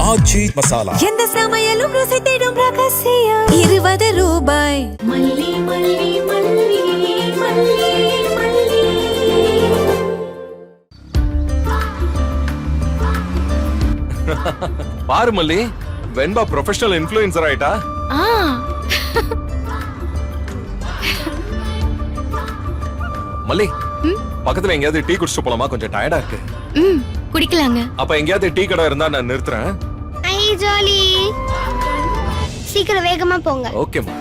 ஆச்சி மசாலா. எந்த சமையலும் ருசி தேடும் ரகசியம் 20 ரூபாய். மல்லி மல்லி மல்லி மல்லி மல்லி. பாரு மல்லி, வெண்பா ப்ரொஃபஷனல் இன்ஃப்ளூயன்சர் ஆயிட்டா. மல்லி, பக்கத்துல எங்கயாவது டீ குடிச்சிட்டு போலாமா? கொஞ்சம் டயர்டா இருக்கு. குடிக்கலாங்க. அப்ப எங்கயாவது டீ கடை இருந்தா நான் நிறுத்துறேன். ஐ ஜாலி. சீக்கிரம் வேகமா போங்க. ஓகேமா.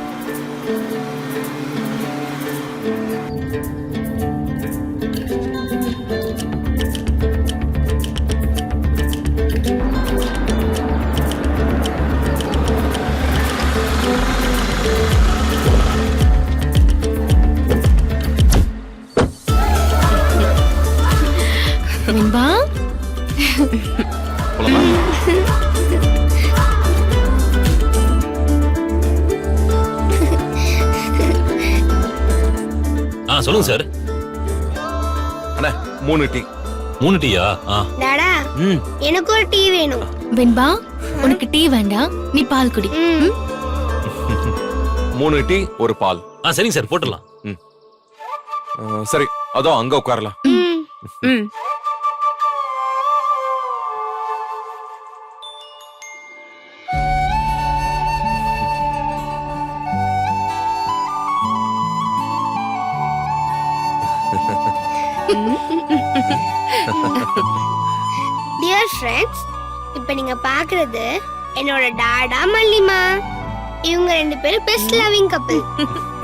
வெண்பா, போலாமா? சொல்லுங்க சார். அண்ணா 3 டீ. 3 டீயா? டாடா, எனக்கு ஒரு டீ வேணும். வெண்பா, உனக்கு டீ வேண்டாம், நீ பால் குடி. 3 டீ ஒரு பால். சரிங்க சார், போட்டுடலாம். சரி, அதோ அங்க உட்காரலாம். டியர் ஃப்ரெண்ட்ஸ், இப்போ நீங்க பாக்குறது என்னோட டாடா மல்லிமா. இவங்க 2 பேரும் பெஸ்ட் லவ்விங் கப்பிள்.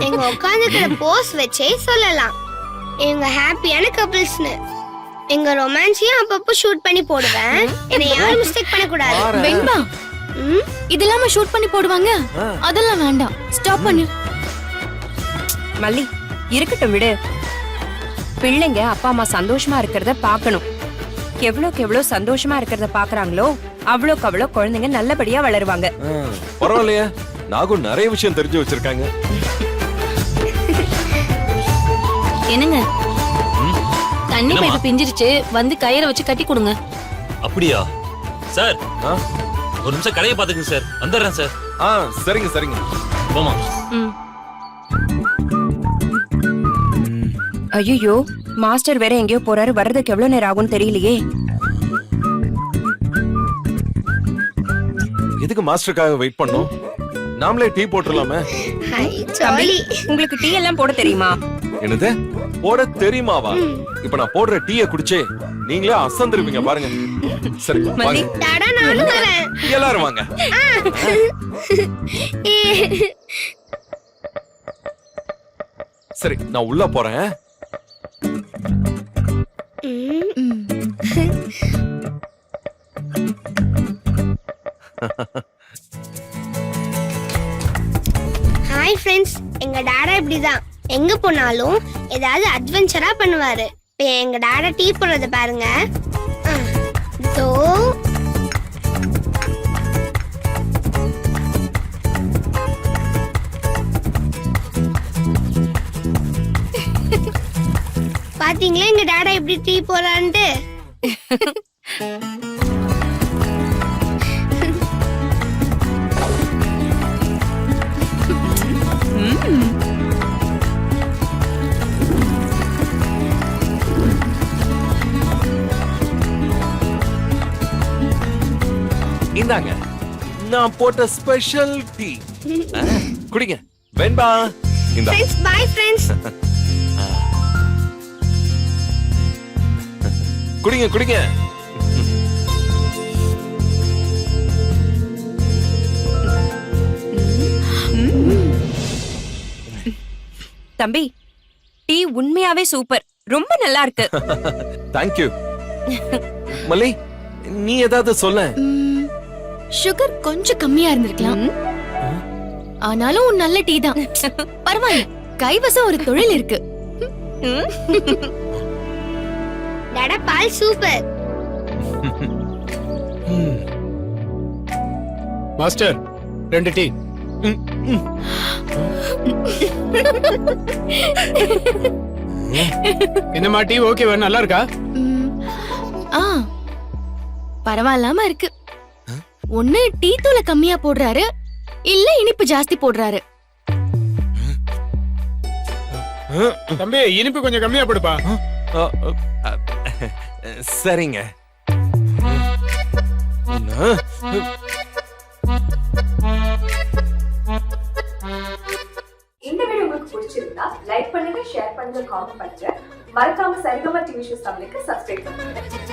எங்க உட்காந்துக்கிற போஸ் வச்சே சொல்லலாம் இவங்க ஹாப்பியான கப்பிள்ஸ்னு. எங்க ரொமான்ஸையும் அப்பப்போ ஷூட் பண்ணி போடுவேன். என்னை யாரும் மிஸ்டேக் பண்ணக்கூடாது. வெண்பா, இதெல்லாம் ஷூட் பண்ணி போடுவாங்க, அதெல்லாம் வேண்டாம். ஸ்டாப் பண்ணு. மல்லி, இருக்கட்டும் விடு. பிள்ளைங்க அப்பா அம்மா சந்தோஷமா இருக்கிறத பாக்கணும். எவ்வளவுக்கு எவ்வளவு சந்தோஷமா இருக்கிறத பாக்குறாங்களோ அவ்வளவுக்கு அவ்வளவு குழந்தைங்க நல்லபடியா வளருவாங்க. பரவாயில்லையா, நாகும் நிறைய விஷயம் தெரிஞ்சு வச்சிருக்காங்க. என்னங்க, தண்ணி பைப்பு பிஞ்சிருச்சு, வந்து கயிறை வச்சு கட்டி கொடுங்க. அப்படியா சார்? ஒரு நிமிஷம் கடையை பாத்துக்கங்க சார், வந்துடுறேன் சார். சரிங்க சரிங்க. போமா. ஐயோ, மாஸ்டர் வேற எங்கேயோ போறாரு. வர்றதுக்கு எவ்வளவு நேரம் ஆகும்னு தெரியலையே. எதுக்கு மாஸ்டருக்காக வெயிட் பண்ணோம்? நாமளே டீ போட்டுடலாமே. தம்பி, உங்களுக்கு டீ எல்லாம் போட தெரியுமா? என்னது போட தெரியுமாவா? இப்ப நான் போடுற டீயை குடிச்சே நீங்களே அசந்திருப்பீங்க பாருங்க. சரி வாங்க. டாடா, நானும் வரேன். எல்லாரும் வாங்க. சரி, நான் உள்ள போறேன். ஹாய் ஃப்ரெண்ட்ஸ், எங்க டாடா இப்படிதான். எங்க போனாலும் ஏதாவது அட்வென்ச்சரா பண்ணுவாரு. இப்ப எங்க டாடா டீ போடுறத பாருங்க. தோ பாத்தீங்களா எங்க டாடா எப்படி டீ போறான்ட்டு. இந்தாங்க, நான் போட்ட ஸ்பெஷல் டீ. குடிங்க. வெண்பா, இந்த ஃப்ரெண்ட்ஸ், பை ஃப்ரெண்ட்ஸ். குடிங்க குடிங்க. தம்பி, டீ உண்மையாவே சூப்பர், ரொம்ப நல்லா இருக்கு. Thank you. மல்லி, நீ ஏதாவது சொல்ல. சுகர் கொஞ்சம் கம்மியா இருந்திருக்கலாம், ஆனாலும் நல்ல டீ தான். பரவாயில்ல, கைவசம் ஒரு தொழில் இருக்கு. டாடா பால் சூப்பர். Master 2 tea. என்னமா டீ ஓகேவா? நல்லா இருக்கா? பரவாயில்லாம இருக்கு. ஒண்ணு டீ தூள கம்மியா போடுறாரு இல்ல இனிப்பு ஜாஸ்தி போடுறாரு. தம்பி இனிப்பு கொஞ்சம் கம்மியா போடுப்பா. சரிங்க. இந்த வீடியோ உங்களுக்கு பிடிச்சிருந்தா லைக் பண்ணுங்க, ஷேர் பண்ணுங்க, காமெண்ட் பண்ணுங்க. மறக்காம சரிகமா டிவி ஷோஸ் தமிழுக்கு சப்ஸ்கிரைப் பண்ணுங்க.